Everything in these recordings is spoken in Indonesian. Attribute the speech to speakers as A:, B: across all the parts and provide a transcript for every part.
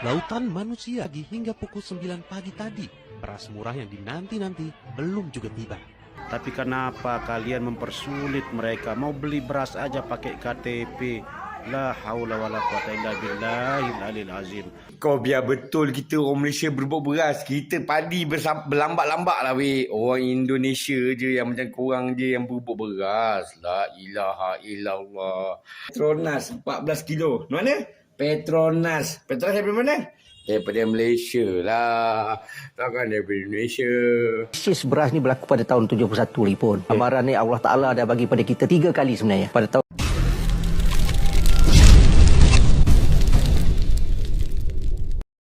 A: Lautan manusia hingga pukul 9 pagi tadi, beras murah yang dinanti-nanti belum juga tiba.
B: Tapi kenapa kalian mempersulit mereka? Mau beli beras aja pakai KTP. La haula wala quwata illa billahil alil azim.
C: Kau biar betul kita orang Malaysia berebut beras. Kita padi berlambat-lambat lah weh. Orang Indonesia je yang macam korang je yang berebut beras. La ilaha illallah. Petronas 14 kilo. Mana? Petronas. Petronas dari mana? Daripada Malaysia lah. Takkan daripada Indonesia.
D: Krisis beras ni berlaku pada tahun 71 lagi pun. Amaran ni Allah Ta'ala dah bagi pada kita 3 kali sebenarnya. Pada tahun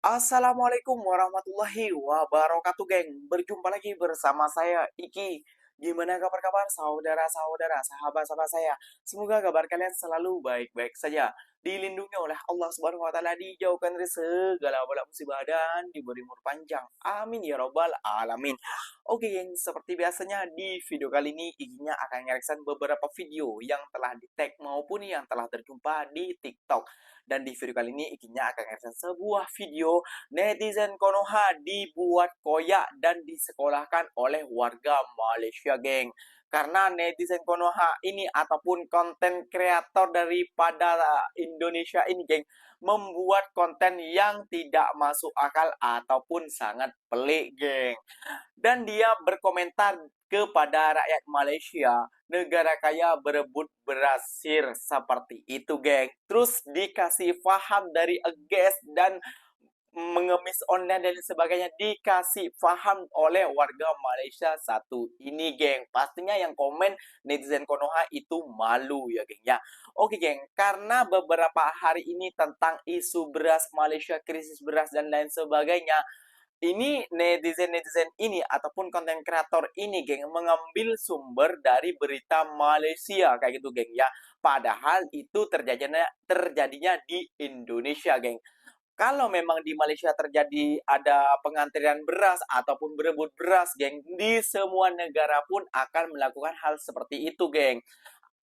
E: Assalamualaikum warahmatullahi wabarakatuh, geng. Berjumpa lagi bersama saya, Iki. Gimana kabar-kabar saudara-saudara, sahabat-sahabat saya? Semoga kabar kalian selalu baik-baik saja. Dilindungi oleh Allah Subhanahu wa taala, dijauhkan dari segala bala musibah dan diberi umur panjang. Amin ya rabbal alamin. Oke, geng, seperti biasanya di video kali ini Ikinya akan ngereaksi beberapa video yang telah di-tag maupun yang telah terjumpa di TikTok. Dan di video kali ini Ikinya akan ngereaksi sebuah video netizen Konoha dibuat koyak dan disekolahkan oleh warga Malaysia, geng. Karena netizen Konoha ini ataupun konten kreator daripada Indonesia ini, geng, membuat konten yang tidak masuk akal ataupun sangat pelik, geng. Dan dia berkomentar kepada rakyat Malaysia, negara kaya berebut berasir seperti itu, geng. Terus dikasih paham dari Ages dan mengemis online dan sebagainya, dikasih paham oleh warga Malaysia satu ini, geng. Pastinya yang komen netizen Konoha itu malu ya, geng, ya. Oke, geng, karena beberapa hari ini tentang isu beras Malaysia, krisis beras dan lain sebagainya, ini netizen ini ataupun konten kreator ini, geng, mengambil sumber dari berita Malaysia kayak gitu, geng, ya. Padahal itu terjadinya di Indonesia, geng. Kalau memang di Malaysia terjadi ada pengantrian beras ataupun berebut beras, geng, di semua negara pun akan melakukan hal seperti itu, geng.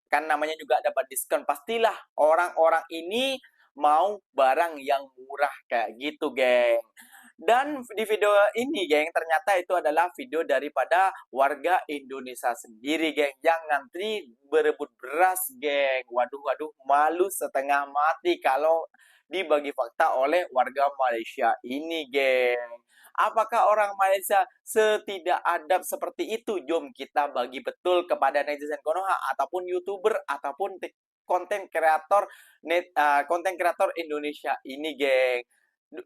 E: Kan namanya juga dapat diskon. Pastilah orang-orang ini mau barang yang murah kayak gitu, geng. Dan di video ini, geng, ternyata itu adalah video daripada warga Indonesia sendiri, geng, yang ngantri berebut beras, geng. Waduh, malu setengah mati kalau dibagi fakta oleh warga Malaysia ini, geng. Apakah orang Malaysia setidak adab seperti itu? Jom kita bagi betul kepada netizen Konoha ataupun YouTuber ataupun konten kreator Indonesia ini, geng.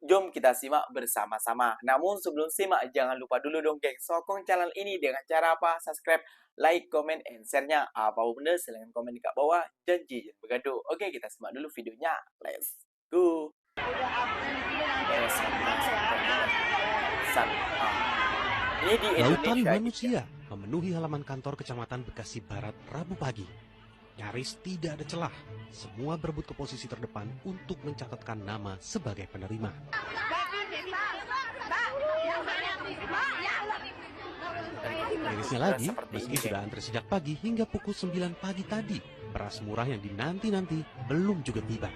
E: Jom kita simak bersama-sama. Namun sebelum simak, jangan lupa dulu dong, geng, sokong channel ini dengan cara apa? Subscribe, like, comment, and share-nya. Apapun benda, silahkan komen di bawah. Jangan bergaduh. Oke, kita simak dulu videonya. Let's go. Ini di
A: Lautan
E: Indonesia.
A: manusia memenuhi halaman kantor Kecamatan Bekasi Barat Rabu pagi. Nyaris tidak ada celah. Semua berebut ke posisi terdepan untuk mencatatkan nama sebagai penerima. Mirisnya lagi, meski sudah antri sejak pagi hingga pukul 9 pagi tadi, beras murah yang dinanti-nanti belum juga tiba.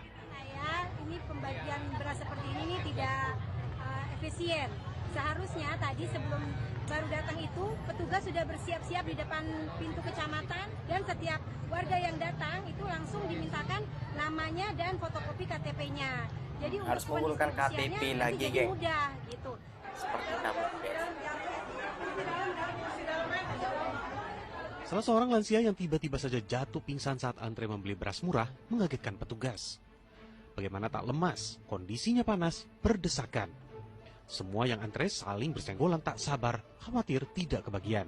F: Ini pembagian beras seperti ini tidak efisien. Seharusnya tadi sebelum baru datang itu petugas sudah bersiap-siap di depan pintu kecamatan dan setiap warga yang datang itu langsung dimintakan namanya dan fotokopi KTP-nya. Jadi
E: harus mengumpulkan KTP lagi, geng.
F: Mudah gitu.
E: Seperti kamu,
A: Salah seorang lansia yang tiba-tiba saja jatuh pingsan saat antre membeli beras murah mengagetkan petugas. Bagaimana tak lemas, kondisinya panas, berdesakan. Semua yang antre saling bersenggolan tak sabar, khawatir tidak kebagian.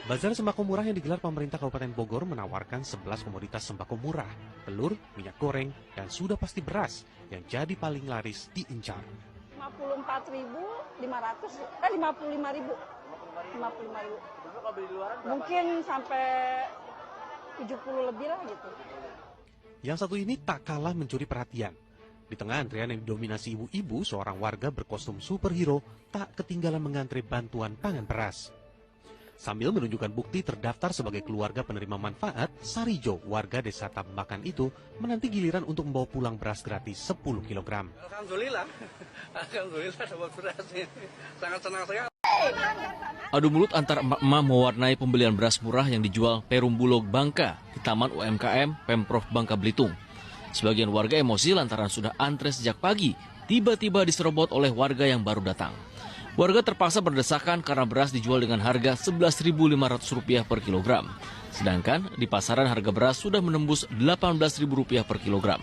A: Bazar sembako murah yang digelar pemerintah Kabupaten Bogor menawarkan 11 komoditas sembako murah, telur, minyak goreng, dan sudah pasti beras yang jadi paling laris diincar.
G: 54.500, 55.000. Mungkin sampai 70 lebih lah gitu.
A: Yang satu ini tak kalah mencuri perhatian. Di tengah antrian yang didominasi ibu-ibu, seorang warga berkostum superhero tak ketinggalan mengantre bantuan pangan beras. Sambil menunjukkan bukti terdaftar sebagai keluarga penerima manfaat, Sarijo, warga desa Tambakan itu, menanti giliran untuk membawa pulang beras gratis 10 kg.
H: Alhamdulillah dapat beras. Sangat senang sekali.
I: Adu mulut antar emak-emak mewarnai pembelian beras murah yang dijual Perum Bulog Bangka di Taman UMKM Pemprov Bangka Belitung. Sebagian warga emosi lantaran sudah antre sejak pagi, tiba-tiba diserobot oleh warga yang baru datang. Warga terpaksa berdesakan karena beras dijual dengan harga Rp11.500 per kilogram. Sedangkan di pasaran harga beras sudah menembus Rp18.000 per kilogram.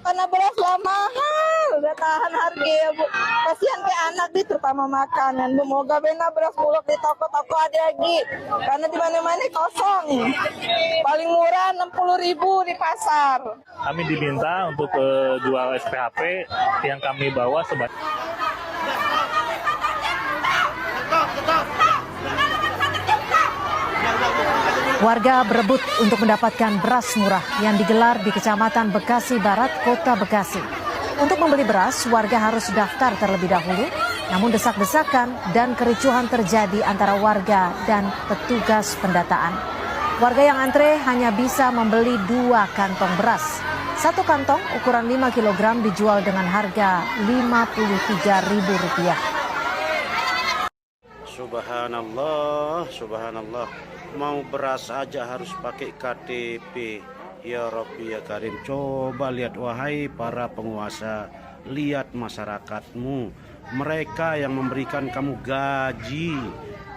G: Karena beras lah mahal, udah tahan harga ya Bu. Kasihan ke anak di terutama makanan. Bu, moga bena beras bulog di toko-toko ada lagi. Karena di mana-mana kosong. Paling murah 60.000 di pasar.
J: Kami diminta untuk jual SPHP yang kami bawa sebanyak.
K: Warga berebut untuk mendapatkan beras murah yang digelar di Kecamatan Bekasi Barat, Kota Bekasi. Untuk membeli beras, warga harus daftar terlebih dahulu, namun desak-desakan dan kericuhan terjadi antara warga dan petugas pendataan. Warga yang antre hanya bisa membeli 2 kantong beras. 1 kantong ukuran 5 kg dijual dengan harga Rp53.000.
B: Subhanallah, subhanallah. Mau beras aja harus pakai KTP. Ya Rabbi ya Karim, coba lihat wahai para penguasa, lihat masyarakatmu. Mereka yang memberikan kamu gaji,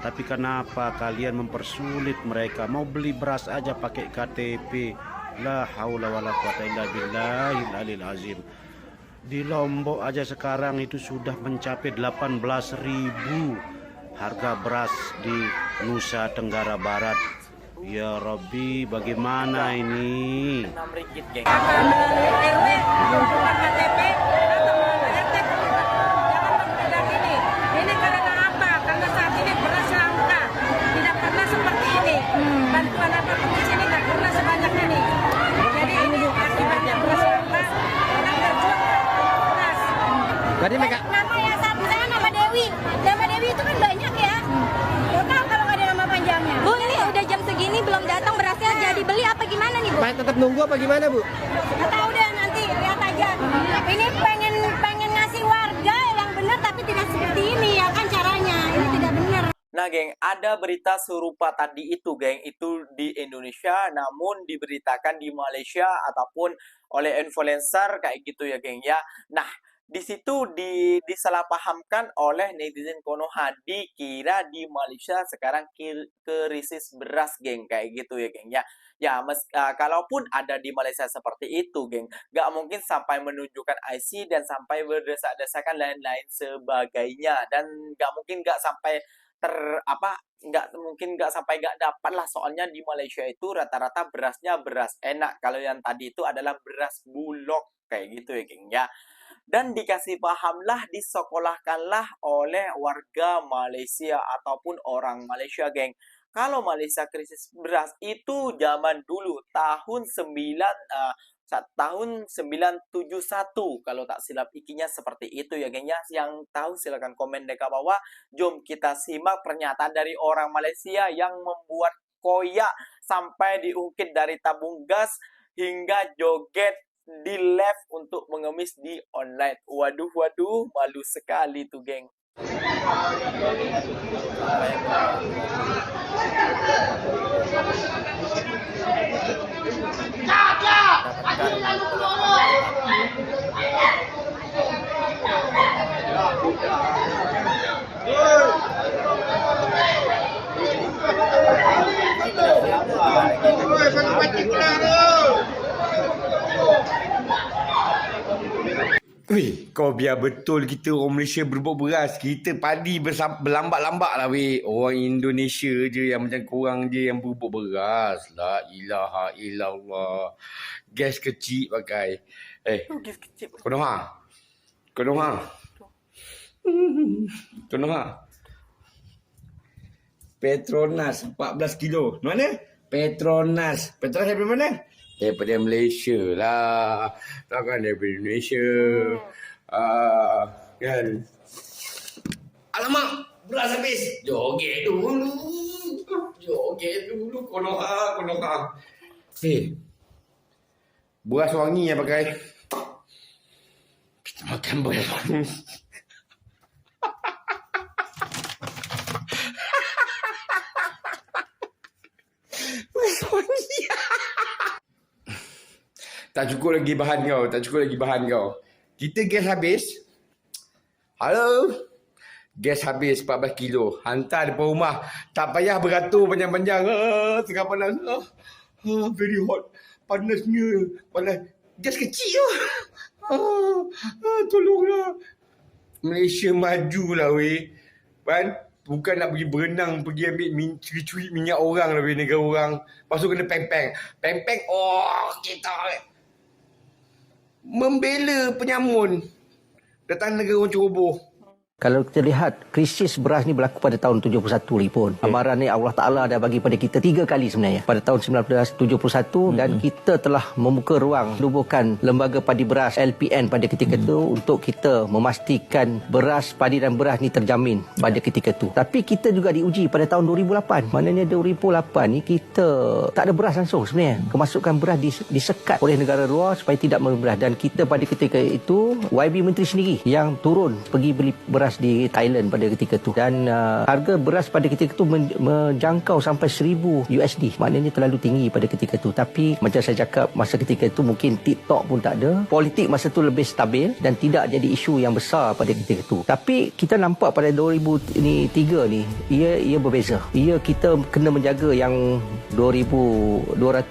B: tapi kenapa kalian mempersulit mereka? Mau beli beras aja pakai KTP. La haula wala quwata illa billahil aliyil azim. Di Lombok aja sekarang itu sudah mencapai 18.000 harga beras di Nusa Tenggara Barat. Ya Rabbi, bagaimana ini?
E: 6 ringgit, geng.
F: RW, KTP, atau RT, jangan mengundang ini. Ini karena apa? Karena saat ini beras langka. Tidak pernah seperti ini. Bantuan apapun di sini tidak pernah sebanyak ini. Jadi ini akibatnya beras langka. Orang berjuang beras.
D: Tadi mereka
F: Nama ya satu saya nama Dewi. Nama Dewi itu kan banyak ya. Lo tahu kalau nggak ada nama panjangnya. Bu, ini udah jam segini belum datang berasnya jadi beli apa gimana nih Bu?
D: tetap nunggu apa gimana Bu?
F: Nggak tahu deh nanti lihat aja. Ini pengen ngasih warga yang benar tapi tidak seperti ini ya kan caranya. Ini tidak benar.
E: Nah, geng, ada berita serupa tadi itu, geng. Itu di Indonesia, namun diberitakan di Malaysia ataupun oleh influencer kayak gitu ya, geng ya. Nah, di situ disalahpahamkan oleh netizen Konoha, dikira di Malaysia sekarang krisis beras, geng, kayak gitu ya, geng ya. Ya, kalaupun ada di Malaysia seperti itu, geng, nggak mungkin sampai menunjukkan IC dan sampai berdesak-desakan lain-lain sebagainya, dan nggak mungkin nggak sampai nggak sampai nggak dapat lah, soalnya di Malaysia itu rata-rata berasnya beras enak. Kalau yang tadi itu adalah beras bulog kayak gitu ya, geng ya. Dan dikasih pahamlah, disekolahkanlah oleh warga Malaysia ataupun orang Malaysia, geng. Kalau Malaysia krisis beras itu zaman dulu tahun 971 kalau tak silap ikinya seperti itu ya, geng ya. Yang tahu silakan komen di bawah. Jom kita simak pernyataan dari orang Malaysia yang membuat koyak sampai diungkit dari tabung gas hingga joget di live untuk mengemis di online. Waduh, malu sekali tuh, geng.
C: Weh, kau biar betul kita orang Malaysia berebut beras. Kita padi berlambat-lambat lah weh. Orang Indonesia je yang macam korang je yang berebut beras. La ilaha illallah. Gas kecil pakai. Konoha. Petronas 14 kilo. Mana? Petronas dari mana? Daripada Malaysia lah. Takkan daripada Indonesia. Kan? Alamak, beras habis. Joget dulu. Konoha. Beras wangi yang pakai. Kita makan beras wangi. Beras wangi. Tak cukup lagi bahan kau. Kita gas habis. Halo. Gas habis 14 kilo. Hantar depan rumah. Tak payah beratur panjang-panjang. Tengah panas. Very hot. Panasnya. Gas kecil. Tolonglah. Malaysia majulah weh. Kan? Bukan nak pergi berenang, pergi ambil curi-curi minyak orang lah weh, negara orang. Lepas tu kena peng-peng. Peng-peng, kita membela penyamun. Datang negara orang ceroboh.
D: Kalau kita lihat, krisis beras ni berlaku pada tahun 71 lagi pun. Amaran ni Allah Ta'ala dah bagi pada kita 3 kali sebenarnya. Pada tahun 1971 dan kita telah membuka ruang nubuhkan Lembaga Padi Beras LPN pada ketika itu untuk kita memastikan beras, padi dan beras ni terjamin pada ketika itu. Tapi kita juga diuji pada tahun 2008. Maknanya 2008 ni kita tak ada beras langsung sebenarnya. Kemasukan beras disekat oleh negara luar supaya tidak membeli beras. Dan kita pada ketika itu, YB Menteri sendiri yang turun pergi beli beras di Thailand pada ketika itu, dan harga beras pada ketika itu menjangkau sampai 1000 USD. Maknanya terlalu tinggi pada ketika itu. Tapi macam saya cakap, masa ketika itu mungkin TikTok pun tak ada, politik masa itu lebih stabil dan tidak jadi isu yang besar pada ketika itu. Tapi kita nampak pada 2003 ni ia berbeza. Kita kena menjaga yang 240,000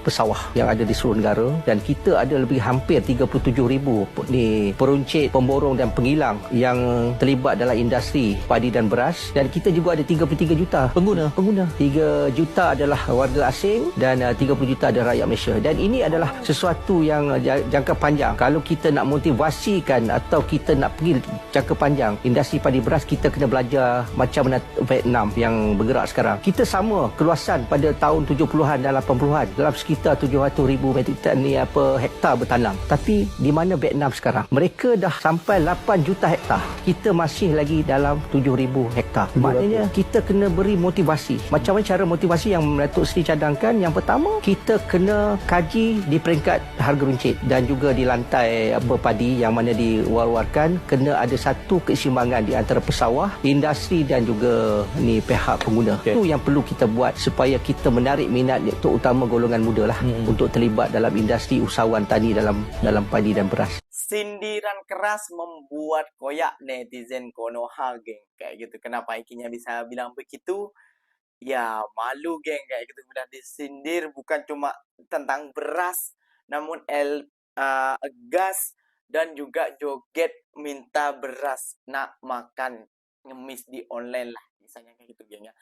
D: pesawah yang ada di seluruh negara, dan kita ada lebih hampir 37,000 ni peruncit, pemborong dan pengilang yang terlibat dalam industri padi dan beras, dan kita juga ada 33 juta pengguna. 3 juta adalah warga asing dan 30 juta adalah rakyat Malaysia. Dan ini adalah sesuatu yang jangka panjang. Kalau kita nak motivasikan atau kita nak pergi jangka panjang industri padi beras, kita kena belajar macam mana Vietnam yang bergerak sekarang. Kita sama keluasan pada tahun 70-an dan 80-an dalam sekitar 700,000 metrik tan ni hektar bertanam. Tapi di mana Vietnam sekarang? Mereka dah sampai 8 juta hektar. Kita masih lagi dalam 7,000 hektar. Maknanya kita kena beri motivasi. Macam mana cara motivasi yang Datuk Seri cadangkan? Yang pertama, kita kena kaji di peringkat harga runcit dan juga di lantai padi yang mana diwar-warkan, kena ada satu keseimbangan di antara pesawah, industri dan juga pihak pengguna. Itu yang perlu kita buat supaya kita menarik minat, terutama golongan muda lah, untuk terlibat dalam industri usahawan tani dalam padi dan beras.
E: Sindiran keras membuat koyak netizen Konoha, geng. Kayak gitu. Kenapa Ikinya bisa bilang begitu? Ya, malu, geng. Kayak gitu. Udah disindir bukan cuma tentang beras, namun gas dan juga joget minta beras, nak makan, ngemis di online lah. Misalnya kayak gitu, geng ya.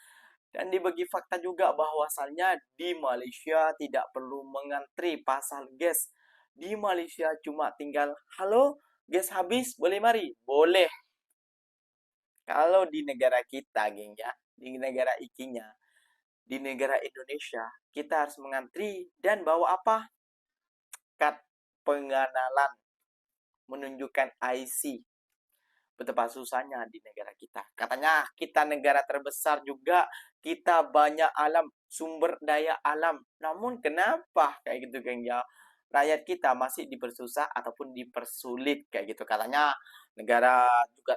E: Dan dibagi fakta juga bahwasannya di Malaysia tidak perlu mengantri pasal gas. Di Malaysia cuma tinggal, halo, gas habis, boleh mari? Boleh. Kalau di negara kita, geng ya, di negara Ikinya, di negara Indonesia, kita harus mengantri dan bawa apa? Kad pengenalan, menunjukkan IC. Betapa susahnya di negara kita. Katanya kita negara terbesar juga, kita banyak alam, sumber daya alam. Namun kenapa kayak gitu, geng ya? Rakyat kita masih dipersusah ataupun dipersulit kayak gitu. Katanya negara juga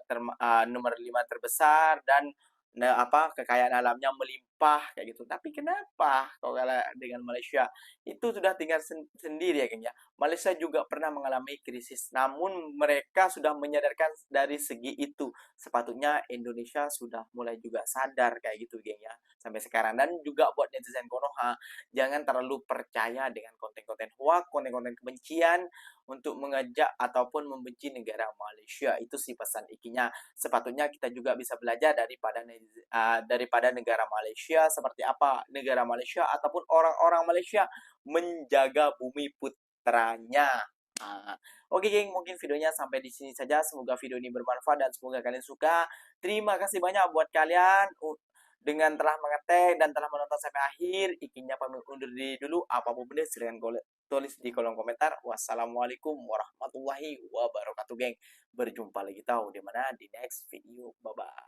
E: nomor 5 terbesar dan kekayaan alamnya melimpah kayak gitu. Tapi kenapa kalau dengan Malaysia itu sudah tinggal sendiri ya, geng ya. Malaysia juga pernah mengalami krisis, namun mereka sudah menyadarkan dari segi itu. Sepatutnya Indonesia sudah mulai juga sadar kayak gitu, geng ya, sampai sekarang. Dan juga buat netizen Konoha, jangan terlalu percaya dengan konten-konten hoax, konten-konten kebencian untuk mengajak ataupun membenci negara Malaysia. Itu sih pesan Ikinya. Sepatutnya kita juga bisa belajar daripada negara Malaysia, seperti apa negara Malaysia ataupun orang-orang Malaysia menjaga bumi putranya. Oke, geng, mungkin videonya sampai di sini saja. Semoga video ini bermanfaat dan semoga kalian suka. Terima kasih banyak buat kalian dengan telah mengetek dan telah menonton sampai akhir. Ikinya pamit undur diri dulu. Apapun benda silahkan tulis di kolom komentar. Wassalamualaikum warahmatullahi wabarakatuh, geng. Berjumpa lagi tahu di mana di next video. Bye bye.